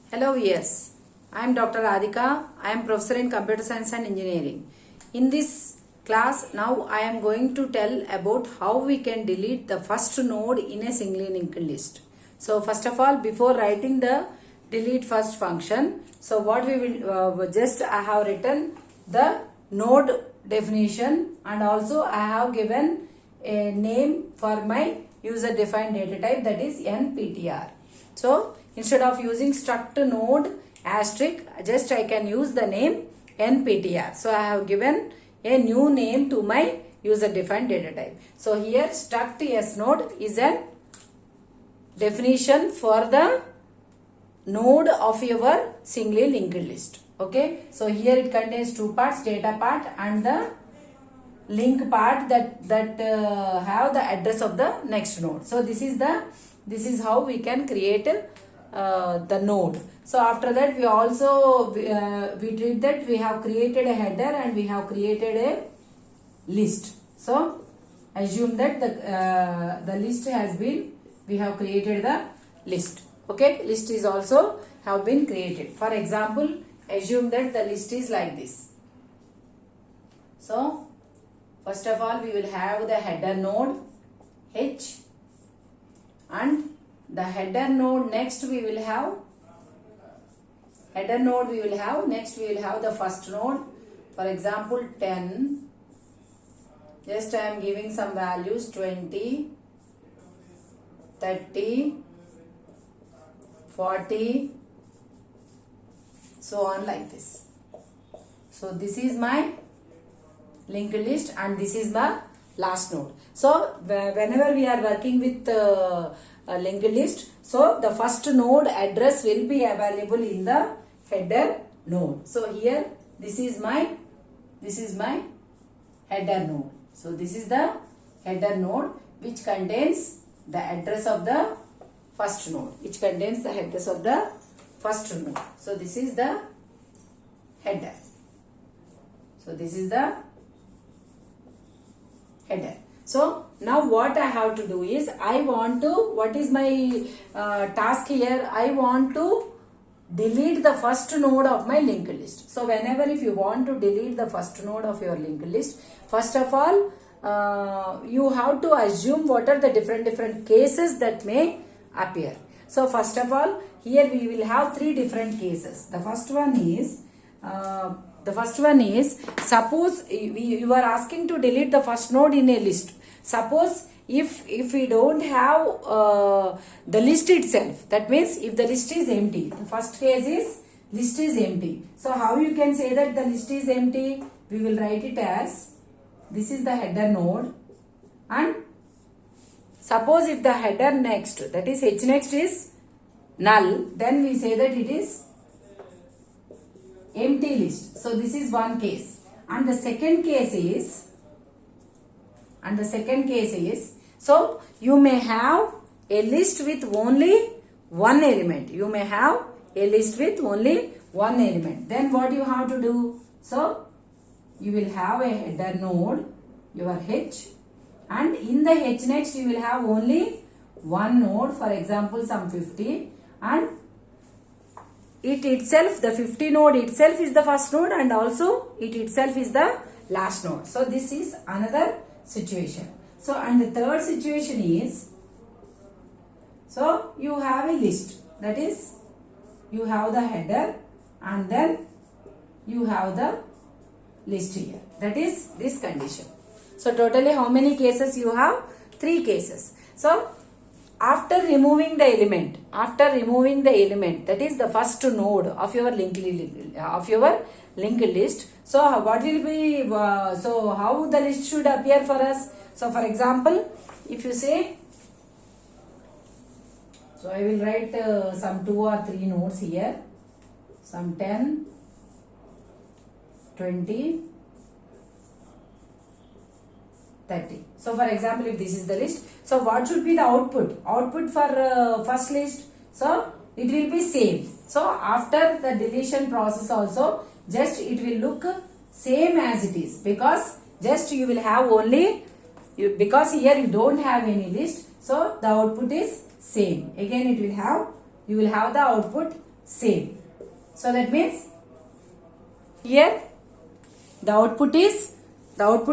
Hello, yes. I am Dr. Radhika. I am professor in computer science and engineering. In this class, now I am going to tell about how we can delete the first node in a singly linked list. So first of all, before writing the delete first function, so what we will I have written the node definition, and also I have given a name for my user defined data type, that is NPTR. So instead of using struct node asterisk, just I can use the name NPTR. So I have given a new name to my user defined data type. So here struct S node is a definition for the node of your singly linked list. Okay, so here it contains two parts, data part and the link part that have the address of the next node. So this is how we can create the node. So after that we also we did that we have created a header and we have created a list. So assume that the list has been, we have created the list. Okay, list is also have been created. For example, assume that the list is like this. So first of all, we will have the header node H, and the header node next we will have next we will have the first node. For example, 10. Just I am giving some values, 20, 30, 40, so on like this. So this is my linked list and this is the last node. So whenever we are working with a linked list, so the first node address will be available in the header node. So here this is my header node. So this is the header node which contains the address of the first node, So this is the header. So this is the header. So now what I have to do is, what is my task here? I want to delete the first node of my linked list. So whenever if you want to delete the first node of your linked list, first of all you have to assume what are the different cases that may appear. So first of all, here we will have three different cases. The first one is suppose you are asking to delete the first node in a list. Suppose if we don't have the list itself, that means if the list is empty, the first case is list is empty. So how you can say that the list is empty? We will write it as, this is the header node, and suppose if the header next, that is H next is null, then we say that it is empty list. So this is one case. And the second case is, so you may have a list with only one element. Then what you have to do? So you will have a header node, your H, and in the H next you will have only one node, for example some 50, and it itself, the 50 node itself is the first node and also it itself is the last node. So this is another situation. So and the third situation is, so you have a list, that is you have the header and then you have the list here, that is this condition. So totally how many cases you have? 3 cases. So after removing the element, that is the first node of your linked list, so what will be, so how the list should appear for us? So for example, if you say, so I will write some 2 or 3 nodes here, some 10, 20, 30. So for example, if this is the list, so what should be the output? Output for first list, so it will be same. So after the deletion process also, just it will look same as it is, because just you will have only, because here you don't have any list, so the output is same. Again it will have, you will have the output same. So that means here the output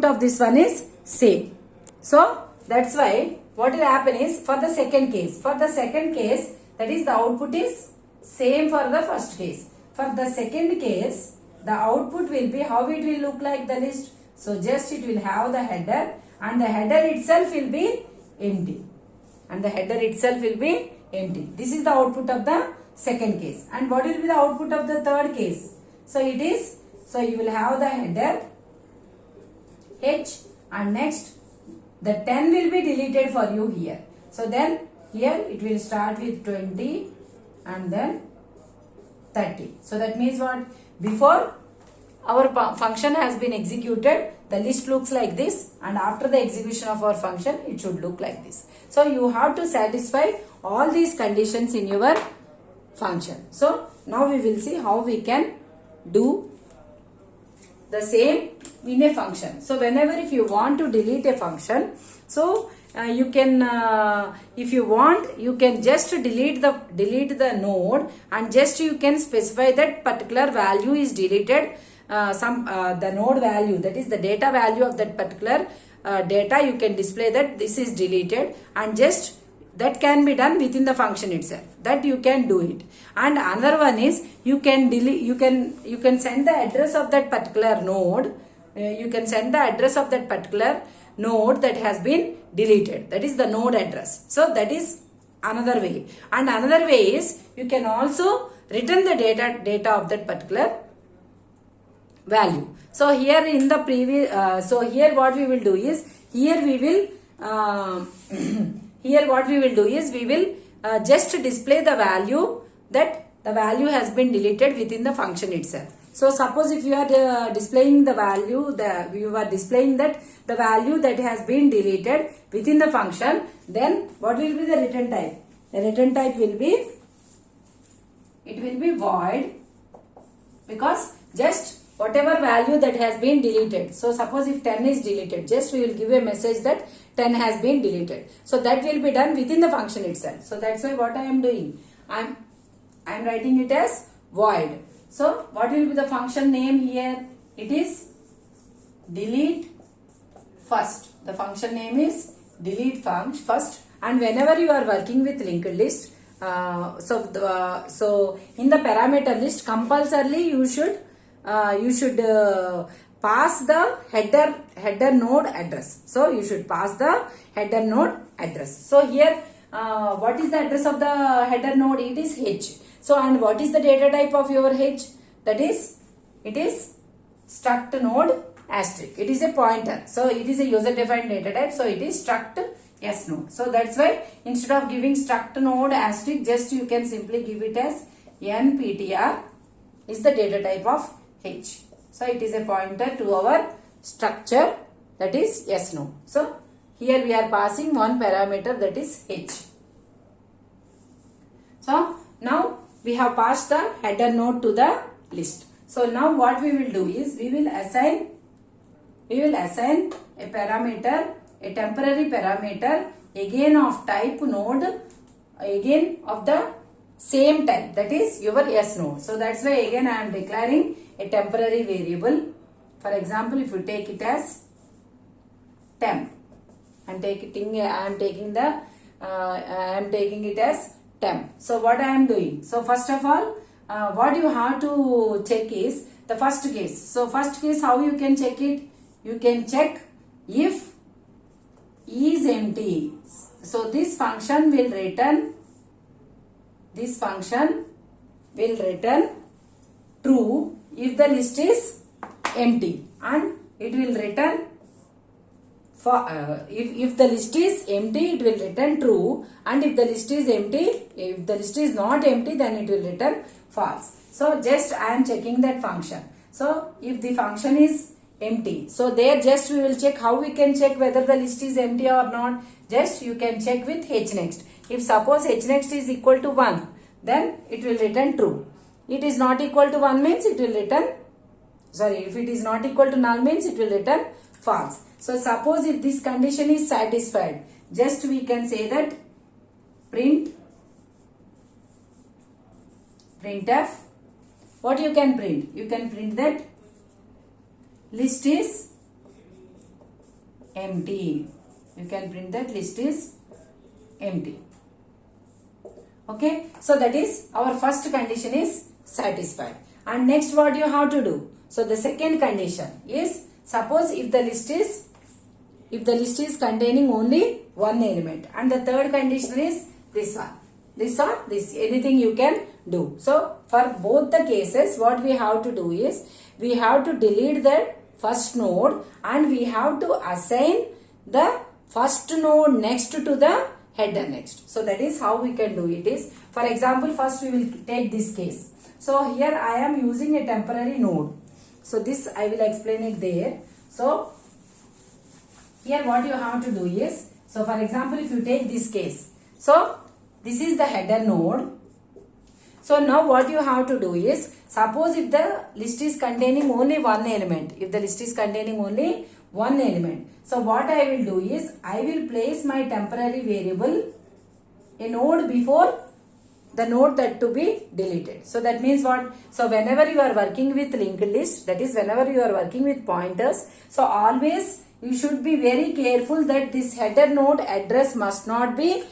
of this one is same. So that's why what will happen is for the second case, that is the output is same for the first case. For the second case, the output will be how it will look like the list. So just it will have the header and the header itself will be empty. This is the output of the second case. And what will be the output of the third case? So you will have the header H and next the 10 will be deleted for you here. So then here it will start with 20 and then 30. So that means what? Before our function has been executed, the list looks like this, and after the execution of our function, it should look like this. So you have to satisfy all these conditions in your function. So now we will see how we can do the same in a function. So whenever if you want to delete a function, so you can if you want, you can just delete the node and just you can specify that particular value is deleted, the node value, that is the data value of that particular data, you can display that this is deleted, and just that can be done within the function itself, that you can do it. And another one is you can delete, you can send the address of that particular node, node that has been deleted, that is the node address. So that is another way. And another way is you can also return the data of that particular value. So here in the previous here what we will do is we will just display the value, that the value has been deleted within the function itself. So suppose if you are displaying the value, you are displaying that the value that has been deleted within the function, then what will be the return type? The return type will be, it will be void, because just whatever value that has been deleted. So suppose if 10 is deleted, just we will give a message that 10 has been deleted. So that will be done within the function itself. So that's why what I am doing, I am writing it as void. So what will be the function name here? It is delete first. The function name is delete first. And whenever you are working with linked list, so in the parameter list, compulsorily you should pass the header node address. So you should pass the header node address. So here what is the address of the header node? It is H. So and what is the data type of your H? That is, it is struct node asterisk. It is a pointer. So it is a user defined data type. So it is struct S node. So that's why instead of giving struct node asterisk, just you can simply give it as nptr is the data type of H. So it is a pointer to our structure, that is S node. So here we are passing one parameter, that is H. So now we have passed the header node to the list. So now what we will do is we will assign a parameter, a temporary parameter again of type node, again of the same type, that is your S node. So that's why again I am declaring a temporary variable. For example, if you take it as temp, I am taking it as temp. So what I am doing? So first of all, what you have to check is the first case. So first case, how you can check it? You can check if is empty. So this function will return true if the list is empty, and it will return if the list is empty, it will return true, and if the list is empty, if the list is not empty, then it will return false. So just I am checking that function. So if the function is empty, so there just we will check. How we can check whether the list is empty or not? Just you can check with hnext. If suppose hnext is equal to 1, then it will return true. It is not equal to 1 means it will return, if it is not equal to null means it will return false. So suppose if this condition is satisfied, just we can say that print printf, what you can print? You can print that list is empty. You can print that list is empty. Okay, so that is our first condition is satisfied. And next what you have to do? So the second condition is, suppose if the list is containing only one element, and the third condition is this one. This or this, anything you can do. So for both the cases, what we have to do is, we have to delete the first node and we have to assign the first node next to the header next. So that is how we can do it is. For example, first we will take this case. So here I am using a temporary node. So this I will explain it there. So here what you have to do is, so for example, if you take this case, so this is the header node. So now what you have to do is, suppose if the list is containing only one element, so what I will do is, I will place my temporary variable a node before the node that to be deleted. So that means what? So whenever you are working with linked list, that is whenever you are working with pointers, so always you should be very careful that this header node address must not be,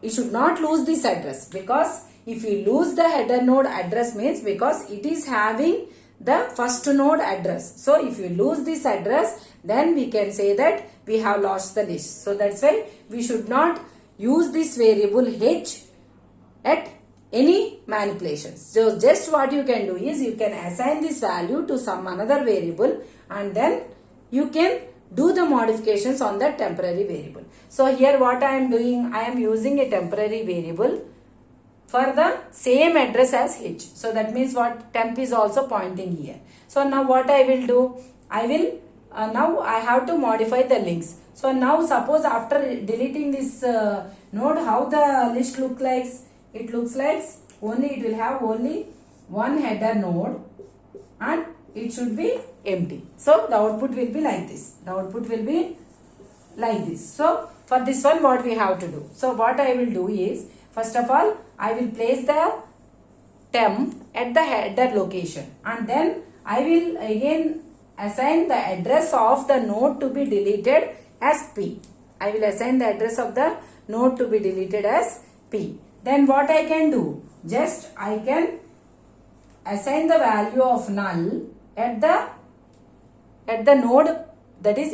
you should not lose this address, because if you lose the header node address means because it is having the first node address. So if you lose this address, then we can say that we have lost the list. So that's why we should not use this variable h at any manipulations. So just what you can do is, you can assign this value to some another variable and then you can do the modifications on that temporary variable. So here what I am doing, I am using a temporary variable for the same address as h. So that means what? Temp is also pointing here. So now what I will do? I will, now I have to modify the links. So now suppose after deleting this node, how the list look like? It looks like it will have only one header node and it should be empty. So the output will be like this. So for this one, what we have to do? So what I will do is, first of all, I will place the temp at the header location and then I will again assign the address of the node to be deleted as P. I will assign the address of the node to be deleted as P. Then what I can do? Just I can assign the value of null at the node that is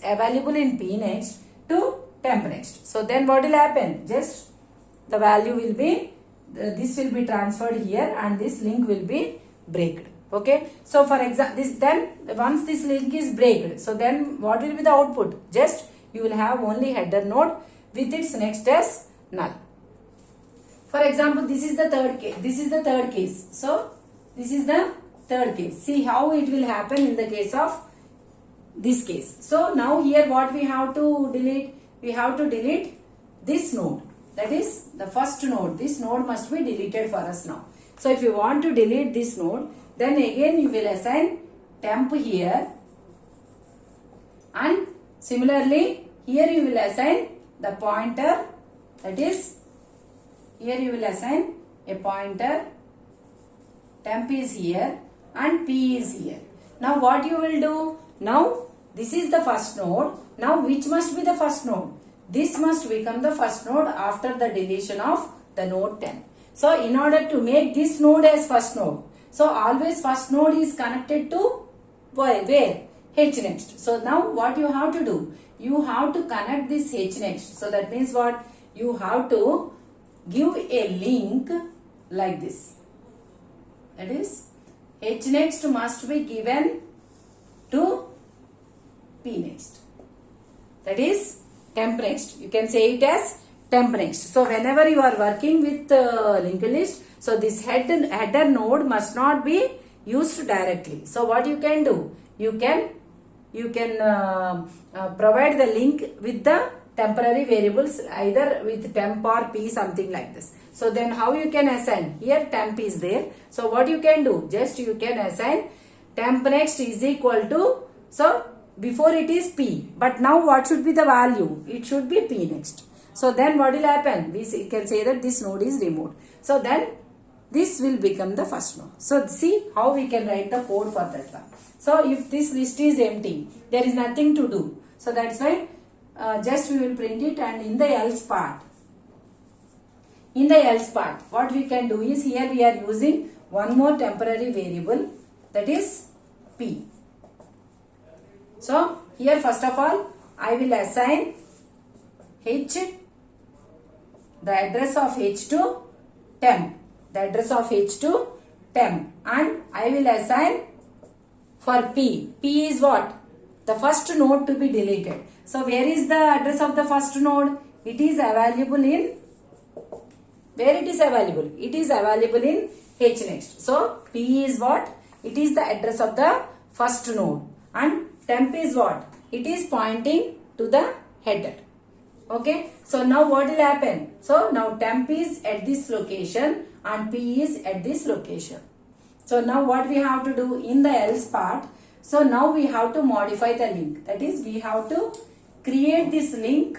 available in P next to temp next. So then what will happen? Just the value will be, this will be transferred here and this link will be breaked. Okay. So for example, once this link is breaked, so then what will be the output? Just you will have only header node with its next as null. For example, this is the third case. So this is the third case. See how it will happen in the case of this case. So now here what we have to delete? We have to delete this node. That is the first node. This node must be deleted for us now. So if you want to delete this node, then again you will assign temp here. And similarly, here you will assign the pointer. That is, here you will assign a pointer. Temp is here and P is here. Now what you will do? Now this is the first node. Now which must be the first node? This must become the first node after the deletion of the node 10. So in order to make this node as first node, so always first node is connected to where? H next. So now what you have to do? You have to connect this H next. So that means what? You have to give a link like this. That is, H next must be given to P next. That is temp next. You can say it as temp next. So whenever you are working with linked list, so this header node must not be used directly. So what you can do? You can provide the link with the temporary variables either with temp or P, something like this. So then how you can assign? Here temp is there. So what you can do? Just you can assign temp next is equal to, so before it is P, but now what should be the value? It should be P next. So then what will happen? We can say that this node is removed. So then this will become the first node. So see how we can write the code for that one. So if this list is empty, there is nothing to do. So that's why just we will print it, and in the else part, what we can do is, here we are using one more temporary variable, that is p. So here first of all I will assign h, the address of h to temp, and I will assign for p. P is what? The first node to be deleted. So where is the address of the first node? It is available in, where it is available? It is available in hnext. So p is what? It is the address of the first node, and temp is what? It is pointing to the header. Okay. So now what will happen? So now temp is at this location and p is at this location. So now what we have to do in the else part? So now we have to modify the link. That is, we have to create this link.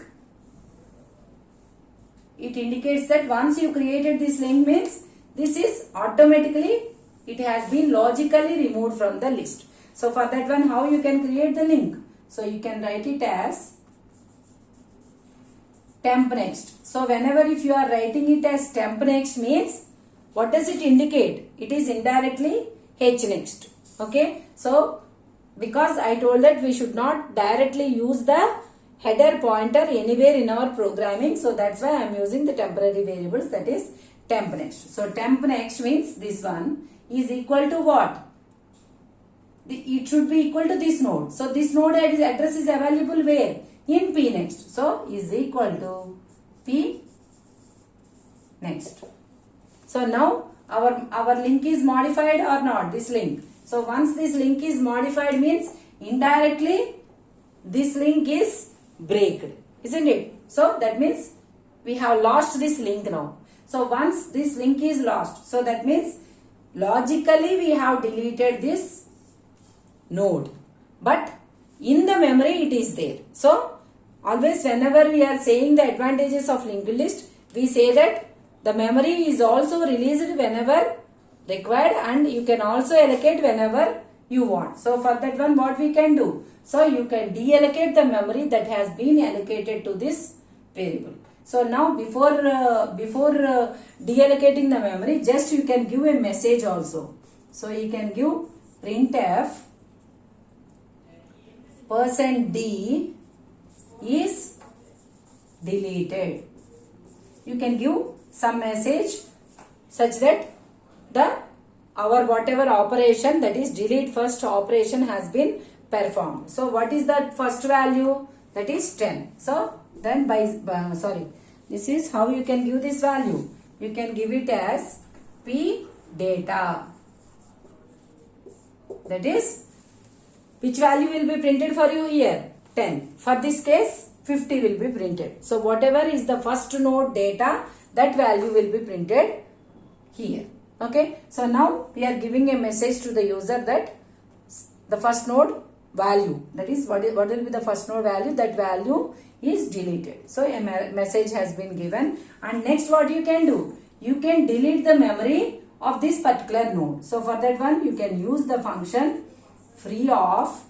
It indicates that once you created this link means this is automatically, it has been logically removed from the list. So for that one, how you can create the link? So you can write it as temp next. So whenever if you are writing it as temp next means, what does it indicate? It is indirectly hnext. Okay. So because I told that we should not directly use the header pointer anywhere in our programming. So that's why I am using the temporary variables, that is temp next. So temp next means this one is equal to what? It should be equal to this node. So this node address is available where? In p next. So is equal to p next. So now our link is modified or not? This link. So once this link is modified means indirectly this link is breaked, isn't it? So that means we have lost this link now. So once this link is lost, so that means logically we have deleted this node, but in the memory it is there. So always whenever we are saying the advantages of linked list, we say that the memory is also released whenever required, and you can also allocate whenever you want. So for that one, what we can do? So you can deallocate the memory that has been allocated to this variable. So now before deallocating the memory, just you can give a message also. So you can give printf %d is deleted. You can give some message such that our whatever operation, that is delete first operation, has been performed. So what is that first value? That is 10. So then this is how you can give this value. You can give it as p data. That is, which value will be printed for you here? 10. For this case, 50 will be printed. So whatever is the first node data, that value will be printed here. Okay. So now we are giving a message to the user that the first node value, that is what will be the first node value, that value is deleted. So a message has been given, and next what you can do? You can delete the memory of this particular node. So for that one, you can use the function free of.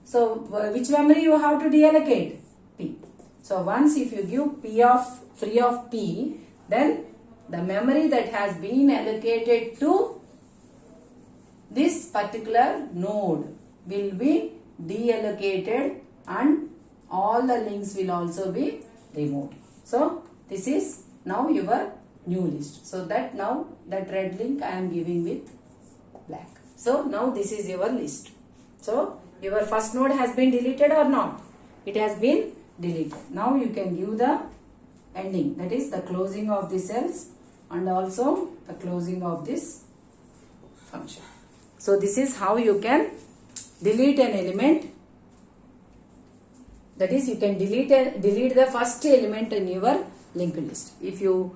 So which memory you have to deallocate? P. So once if you give free of P, then the memory that has been allocated to this particular node will be deallocated, and all the links will also be removed. So this is now your new list. So that now that red link I am giving with black. So now this is your list. So your first node has been deleted or not? It has been deleted. Now you can give the ending, that is the closing of this else and also the closing of this function. So this is how you can delete an element. That is, you can delete the first element in your linked list. If you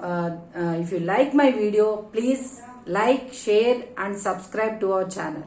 like my video, please like, share and subscribe to our channel.